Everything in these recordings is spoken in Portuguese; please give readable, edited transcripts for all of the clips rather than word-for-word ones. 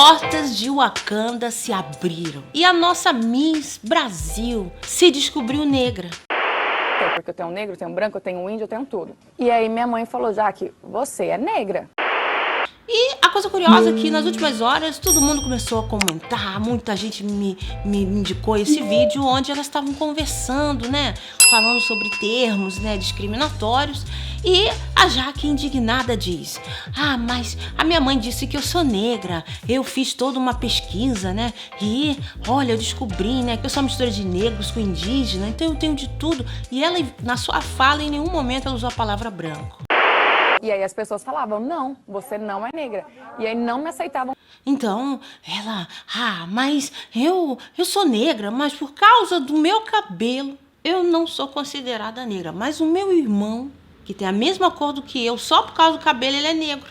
portas de Wakanda se abriram e a nossa Miss Brasil se descobriu negra. Porque eu tenho um negro, eu tenho um branco, eu tenho um índio, eu tenho tudo. E aí minha mãe falou, Jaque, você é negra. E a coisa curiosa é que nas últimas horas todo mundo começou a comentar, muita gente me indicou esse vídeo onde elas estavam conversando, né? Falando sobre termos, né, discriminatórios. E a Jaque indignada diz, mas a minha mãe disse que eu sou negra, eu fiz toda uma pesquisa, né? E olha, eu descobri, né, que eu sou uma mistura de negros com indígena, então eu tenho de tudo. E ela, na sua fala, em nenhum momento ela usou a palavra branco. E aí as pessoas falavam, não, você não é negra. E aí não me aceitavam. Então, ela, mas eu sou negra, mas por causa do meu cabelo, eu não sou considerada negra. Mas o meu irmão, que tem a mesma cor do que eu, só por causa do cabelo, ele é negro.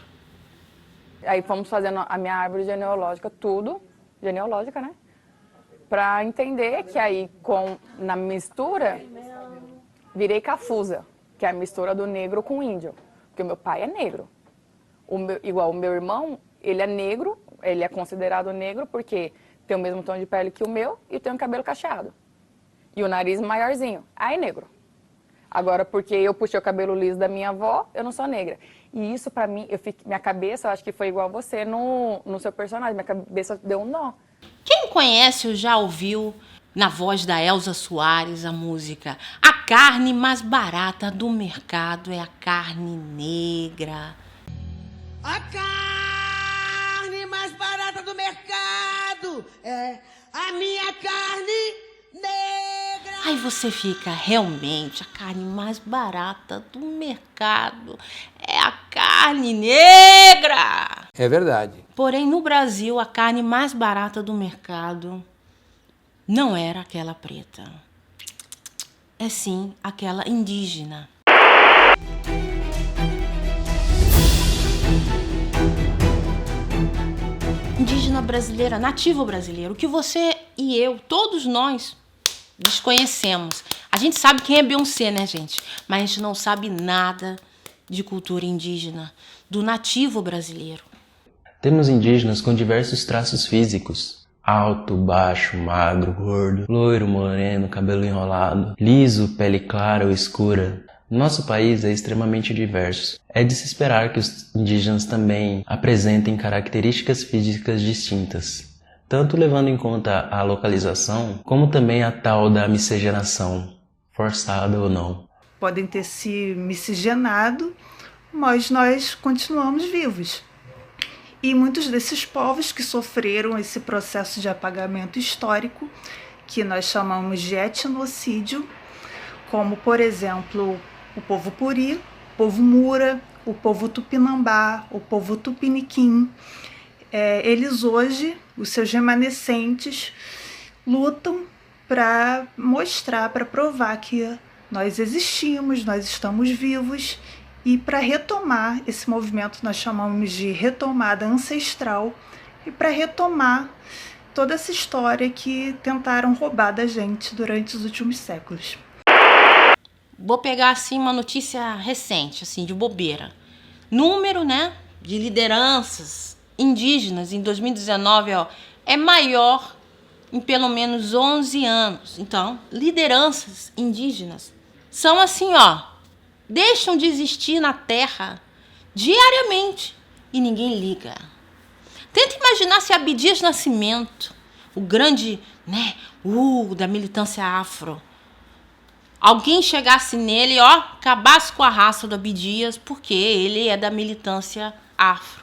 Aí fomos fazendo a minha árvore genealógica, tudo, genealógica, né? Pra entender que aí, na mistura, virei cafusa, que é a mistura do negro com o índio. Porque o meu pai é negro. Igual o meu irmão, ele é negro, ele é considerado negro porque tem o mesmo tom de pele que o meu e tem um cabelo cacheado. E o nariz maiorzinho. Aí é negro. Agora, porque eu puxei o cabelo liso da minha avó, eu não sou negra. E isso pra mim, minha cabeça, eu acho que foi igual você no seu personagem. Minha cabeça deu um nó. Quem conhece ou já ouviu na voz da Elza Soares a música "A carne mais barata do mercado é a carne negra"? A carne mais barata do mercado é a minha carne negra. Aí você fica, realmente, a carne mais barata do mercado é a carne negra. É verdade. Porém, no Brasil, a carne mais barata do mercado não era aquela preta. É sim aquela indígena. Indígena brasileira, nativo brasileiro, que você e eu, todos nós, desconhecemos. A gente sabe quem é Beyoncé, né, gente? Mas a gente não sabe nada de cultura indígena, do nativo brasileiro. Temos indígenas com diversos traços físicos. Alto, baixo, magro, gordo, loiro, moreno, cabelo enrolado, liso, pele clara ou escura. Nosso país é extremamente diverso. É de se esperar que os indígenas também apresentem características físicas distintas, tanto levando em conta a localização, como também a tal da miscigenação, forçada ou não. Podem ter se miscigenado, mas nós continuamos vivos. E muitos desses povos que sofreram esse processo de apagamento histórico, que nós chamamos de etnocídio, como, por exemplo, o povo Puri, o povo Mura, o povo Tupinambá, o povo Tupiniquim, eles hoje, os seus remanescentes, lutam para mostrar, para provar que nós existimos, nós estamos vivos. E para retomar esse movimento, nós chamamos de retomada ancestral, e para retomar toda essa história que tentaram roubar da gente durante os últimos séculos. Vou pegar assim uma notícia recente, assim, de bobeira. Número, né, de lideranças indígenas em 2019, é maior em pelo menos 11 anos. Então, lideranças indígenas são assim, deixam de existir na Terra diariamente e ninguém liga. Tenta imaginar se Abdias Nascimento, o grande, da militância afro, alguém chegasse nele, acabasse com a raça do Abdias, porque ele é da militância afro.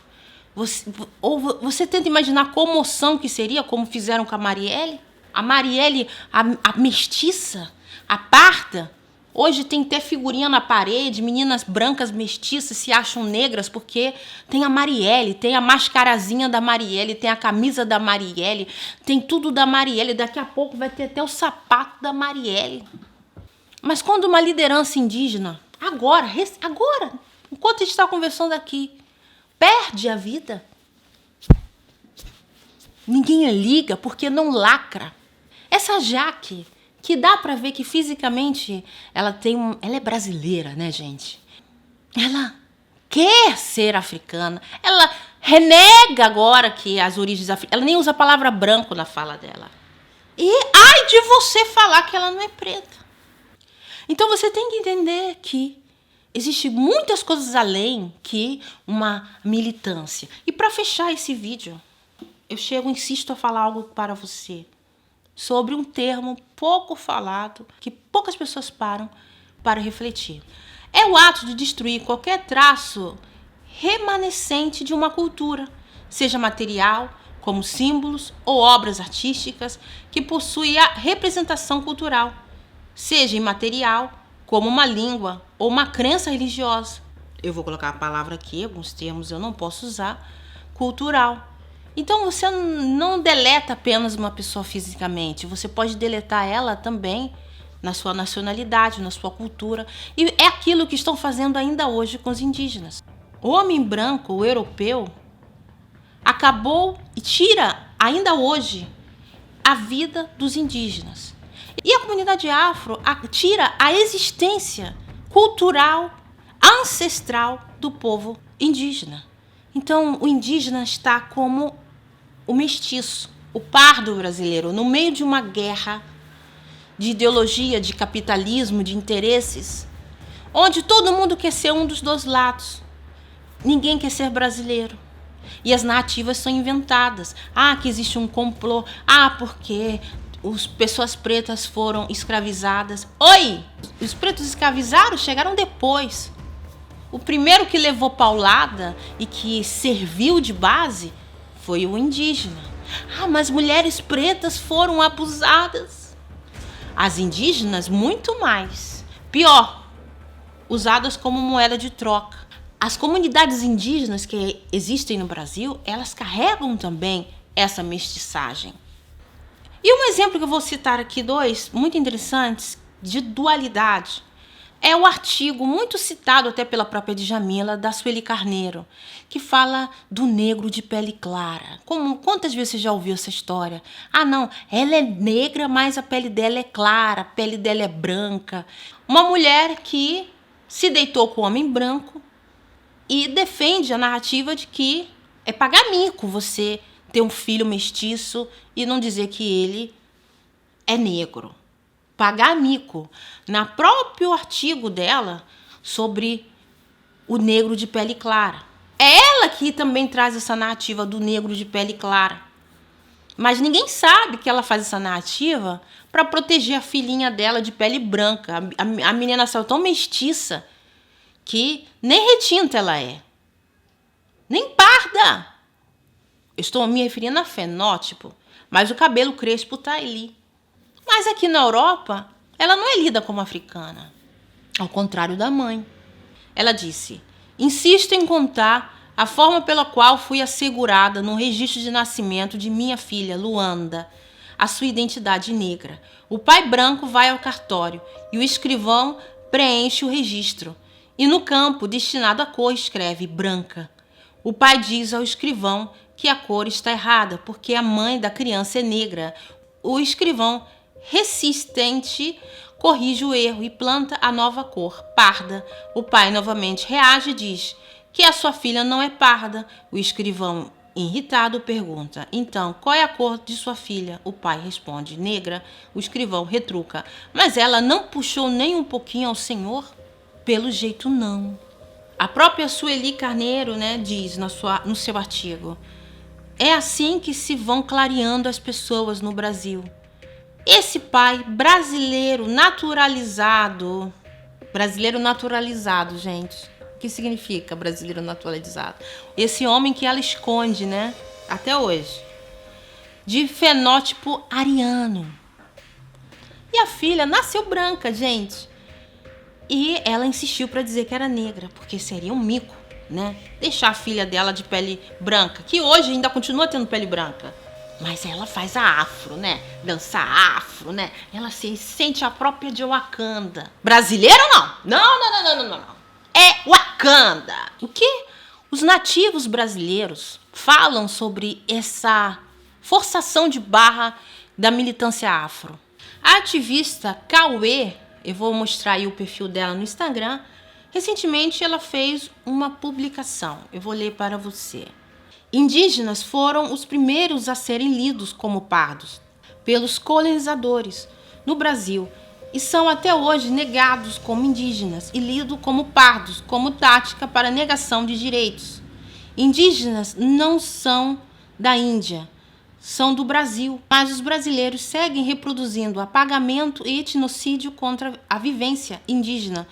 Você tenta imaginar a comoção que seria, como fizeram com a Marielle? A Marielle, a mestiça, a parda. Hoje tem até figurinha na parede, meninas brancas mestiças se acham negras porque tem a Marielle, tem a mascarazinha da Marielle, tem a camisa da Marielle, tem tudo da Marielle. Daqui a pouco vai ter até o sapato da Marielle. Mas quando uma liderança indígena, agora, enquanto a gente está conversando aqui, perde a vida, ninguém liga porque não lacra. Essa Jaque, que dá pra ver que fisicamente ela é brasileira, né, gente? Ela quer ser africana, ela renega agora que as origens africanas... Ela nem usa a palavra branco na fala dela. E ai de você falar que ela não é preta. Então você tem que entender que existem muitas coisas além que uma militância. E para fechar esse vídeo, insisto a falar algo para você sobre um termo pouco falado, que poucas pessoas param para refletir. É o ato de destruir qualquer traço remanescente de uma cultura, seja material, como símbolos ou obras artísticas que possuem a representação cultural, seja imaterial, como uma língua ou uma crença religiosa. Eu vou colocar a palavra aqui, alguns termos eu não posso usar, cultural. Então você não deleta apenas uma pessoa fisicamente, você pode deletar ela também na sua nacionalidade, na sua cultura. E é aquilo que estão fazendo ainda hoje com os indígenas. O homem branco, o europeu, acabou e tira ainda hoje a vida dos indígenas. E a comunidade afro tira a existência cultural, ancestral do povo indígena. Então, o indígena está como o mestiço, o pardo brasileiro, no meio de uma guerra de ideologia, de capitalismo, de interesses, onde todo mundo quer ser um dos dois lados. Ninguém quer ser brasileiro. E as narrativas são inventadas. Que existe um complô. Porque as pessoas pretas foram escravizadas. Os pretos escravizaram chegaram depois. O primeiro que levou paulada e que serviu de base foi o indígena. Mas mulheres pretas foram abusadas. As indígenas, muito mais. Pior, usadas como moeda de troca. As comunidades indígenas que existem no Brasil, elas carregam também essa mestiçagem. E um exemplo que eu vou citar aqui, dois, muito interessantes, de dualidade, é o artigo muito citado até pela própria Djamila, da Sueli Carneiro, que fala do negro de pele clara. Quantas vezes você já ouviu essa história? Não, ela é negra, mas a pele dela é clara, a pele dela é branca. Uma mulher que se deitou com um homem branco e defende a narrativa de que é pagar mico você ter um filho mestiço e não dizer que ele é negro. Pagar mico. Na próprio artigo dela sobre o negro de pele clara. É ela que também traz essa narrativa do negro de pele clara. Mas ninguém sabe que ela faz essa narrativa para proteger a filhinha dela de pele branca. A menina saiu tão mestiça que nem retinta ela é. Nem parda. Eu estou me referindo a fenótipo, mas o cabelo crespo está ali. Mas aqui na Europa, ela não é lida como africana. Ao contrário da mãe. Ela disse: insisto em contar a forma pela qual fui assegurada no registro de nascimento de minha filha, Luanda, a sua identidade negra. O pai branco vai ao cartório e o escrivão preenche o registro. E no campo destinado à cor escreve branca. O pai diz ao escrivão que a cor está errada, porque a mãe da criança é negra. O escrivão, resistente, corrige o erro e planta a nova cor, parda. O pai novamente reage e diz que a sua filha não é parda. O escrivão, irritado, pergunta: então, qual é a cor de sua filha? O pai responde: negra. O escrivão retruca: mas ela não puxou nem um pouquinho ao senhor? Pelo jeito, não. A própria Sueli Carneiro, diz no seu artigo: é assim que se vão clareando as pessoas no Brasil. Esse pai brasileiro naturalizado, gente, o que significa brasileiro naturalizado? Esse homem que ela esconde, até hoje, de fenótipo ariano. E a filha nasceu branca, gente. E ela insistiu para dizer que era negra, porque seria um mico, deixar a filha dela de pele branca, que hoje ainda continua tendo pele branca. Mas ela faz a afro, dança afro, Ela se sente a própria de Wakanda. Brasileiro não. Não. É Wakanda. O que os nativos brasileiros falam sobre essa forçação de barra da militância afro? A ativista Cauê, eu vou mostrar aí o perfil dela no Instagram. Recentemente ela fez uma publicação. Eu vou ler para você. Indígenas foram os primeiros a serem lidos como pardos pelos colonizadores no Brasil e são até hoje negados como indígenas e lidos como pardos, como tática para negação de direitos. Indígenas não são da Índia, são do Brasil, mas os brasileiros seguem reproduzindo apagamento e etnocídio contra a vivência indígena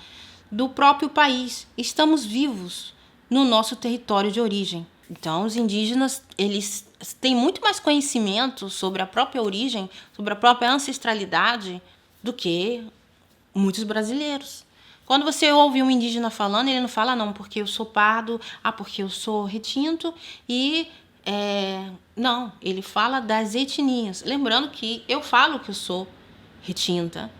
do próprio país. Estamos vivos no nosso território de origem. Então, os indígenas, eles têm muito mais conhecimento sobre a própria origem, sobre a própria ancestralidade, do que muitos brasileiros. Quando você ouve um indígena falando, ele não fala, não, porque eu sou pardo, porque eu sou retinto, e não, ele fala das etnias. Lembrando que eu falo que eu sou retinta,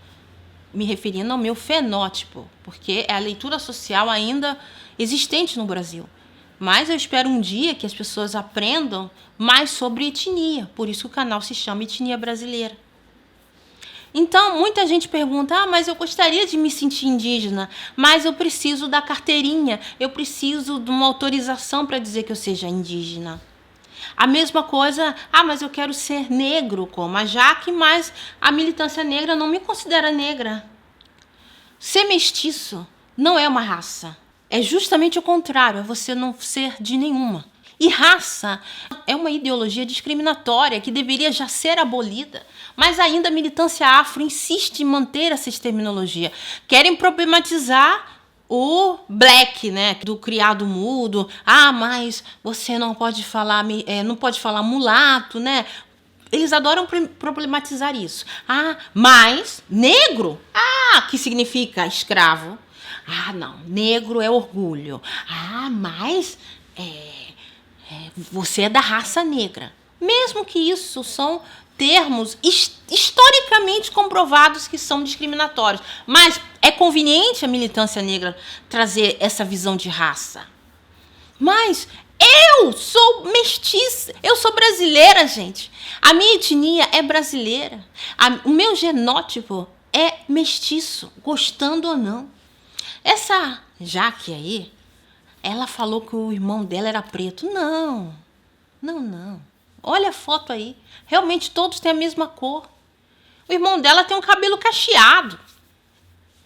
me referindo ao meu fenótipo, porque é a leitura social ainda existente no Brasil. Mas eu espero um dia que as pessoas aprendam mais sobre etnia. Por isso o canal se chama Etnia Brasileira. Então, muita gente pergunta, mas eu gostaria de me sentir indígena, mas eu preciso da carteirinha, eu preciso de uma autorização para dizer que eu seja indígena. A mesma coisa, mas eu quero ser negro como a Jaque, mas a militância negra não me considera negra. Ser mestiço não é uma raça. É justamente o contrário, é você não ser de nenhuma. E raça é uma ideologia discriminatória que deveria já ser abolida, mas ainda a militância afro insiste em manter essa terminologia. Querem problematizar o black, né, do criado mudo. Mas você não pode falar mulato, né? Eles adoram problematizar isso. Mas negro? Que significa escravo. Não, negro é orgulho. Mas você é da raça negra. Mesmo que isso são termos historicamente comprovados que são discriminatórios. Mas é conveniente a militância negra trazer essa visão de raça. Mas eu sou mestiça, eu sou brasileira, gente. A minha etnia é brasileira. O meu genótipo é mestiço, gostando ou não. Essa Jaque aí, ela falou que o irmão dela era preto. Não. Olha a foto aí. Realmente todos têm a mesma cor. O irmão dela tem um cabelo cacheado,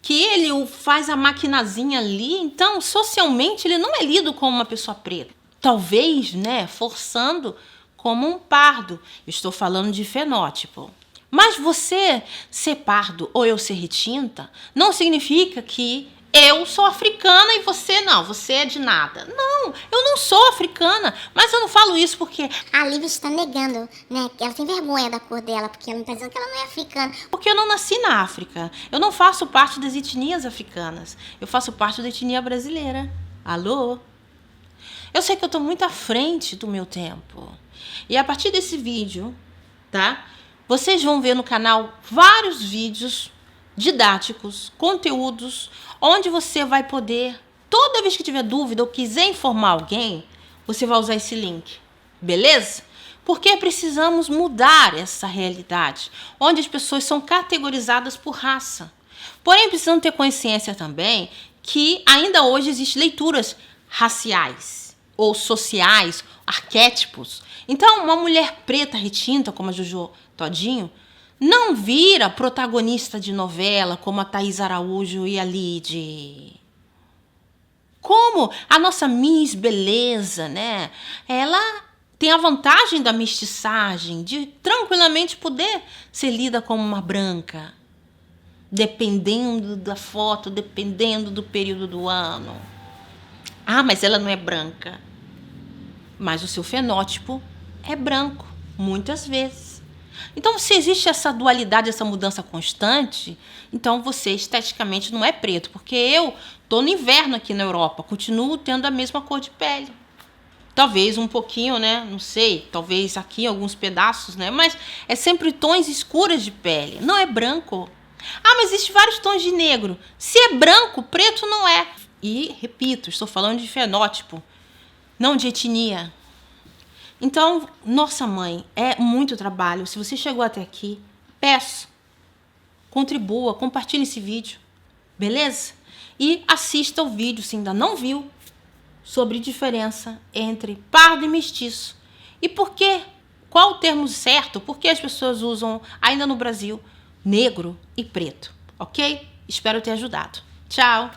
que ele faz a maquinazinha ali. Então, socialmente, ele não é lido como uma pessoa preta. Talvez, né, forçando como um pardo. Estou falando de fenótipo. Mas você ser pardo ou eu ser retinta não significa que eu sou africana e você não, você é de nada. Não, eu não sou africana, mas eu não falo isso porque a Lívia está negando, né? Ela tem vergonha da cor dela, porque ela está dizendo que ela não é africana. Porque eu não nasci na África. Eu não faço parte das etnias africanas. Eu faço parte da etnia brasileira. Alô? Eu sei que eu estou muito à frente do meu tempo. E a partir desse vídeo, tá? Vocês vão ver no canal vários vídeos didáticos, conteúdos, onde você vai poder, toda vez que tiver dúvida ou quiser informar alguém, você vai usar esse link, beleza? Porque precisamos mudar essa realidade, onde as pessoas são categorizadas por raça. Porém, precisamos ter consciência também que ainda hoje existem leituras raciais ou sociais, arquétipos. Então, uma mulher preta retinta, como a Jojo Todinho, não vira protagonista de novela como a Thaís Araújo e a Lide. Como a nossa Miss Beleza, né? Ela tem a vantagem da mestiçagem, de tranquilamente poder ser lida como uma branca, dependendo da foto, dependendo do período do ano. Mas ela não é branca. Mas o seu fenótipo é branco, muitas vezes. Então, se existe essa dualidade, essa mudança constante, então você esteticamente não é preto, porque eu estou no inverno aqui na Europa, continuo tendo a mesma cor de pele. Talvez um pouquinho, né? Não sei, talvez aqui alguns pedaços, né? Mas é sempre tons escuros de pele, não é branco. Mas existem vários tons de negro. Se é branco, preto não é. E, repito, estou falando de fenótipo, não de etnia. Então, nossa mãe, é muito trabalho. Se você chegou até aqui, peço, contribua, compartilhe esse vídeo, beleza? E assista o vídeo, se ainda não viu, sobre diferença entre pardo e mestiço. E por quê? Qual o termo certo? Por que as pessoas usam, ainda no Brasil, negro e preto? Ok? Espero ter ajudado. Tchau!